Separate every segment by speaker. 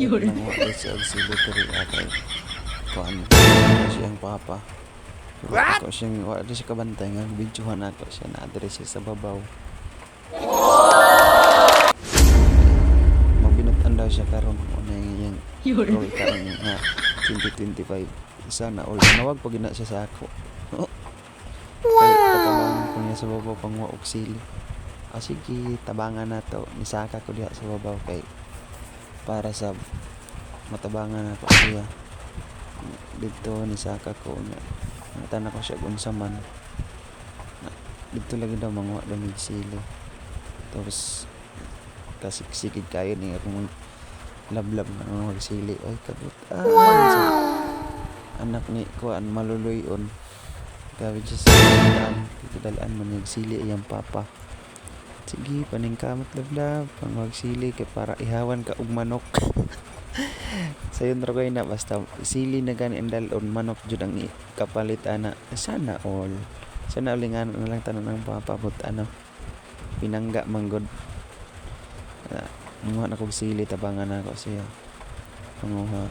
Speaker 1: nang wala siya og silitary atay kuan siyang papa. Ako siyang wala siya kabantay nga videohan ako siya na address siya sa babaw. Magbinutan daw siya karon una yung role karon nga 2025 sana all nawag pag ina siya sa ako. Kay patabangan ko niya sa babaw pang wa og sili. Sige tabangan na to nisaka ko diha sa babaw kay para sa matabangan ako siya dito nisaka ko nga natana ko siya unsa man dito lagi daw mga damig sili tapos kasiksikid kayo ni akong lablab na magsili ay kabut so, anak ni kuan maluluyon gawin siya sa dalan dito dalaan man nagsili iyang papa sige paningkamot lablab pang magsili kay para ihawan ka og manok. Sayon ra na basta sili na gani ang dalon manok jud ang kapalit ana sana all lingan na lang tanan ng papabot ano pinangga manggod mga na kog sili tabangan ako siya panguha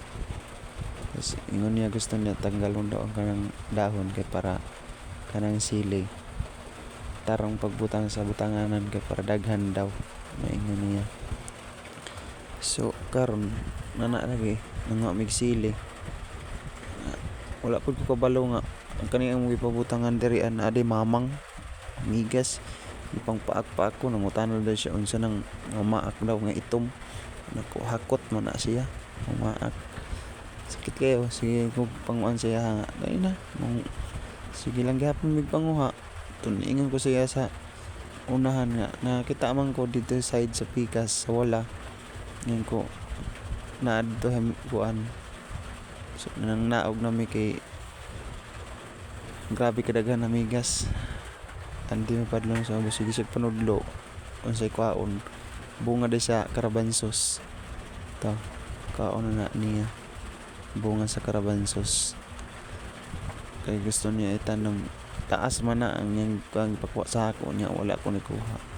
Speaker 1: kasi ingon niya gusto niya tanggalon daw ang kanang dahon kay para kanang sili tarong pagbutang sa butanganan kay para daghan daw maingon niya. So karon nana lagi nga migsili wala pud ko kabalo nga ang kaniyang gipabutangan diri ana ade mamang migas ipang paak-paak ko nangutanol daw siya unsa nang maak daw nga itom naku hakot man na siya maak sakit kayo sige ko panguan siya dai na sige lang gyapon mig panguha tuningan ko siya sa unahan nga nakita man ko dito side sa pikas sa wala ngayon ko na adto kuan so nang naog na mi kay grabe kadaghan na migas andi mapadlong sa busig sa panudlo unsay kwaon bunga de sa karabansos to kaon na niya bunga sa karabansos kay gusto niya itanong taas man na ang yang pagkuha sa ako niya wala ko nikuha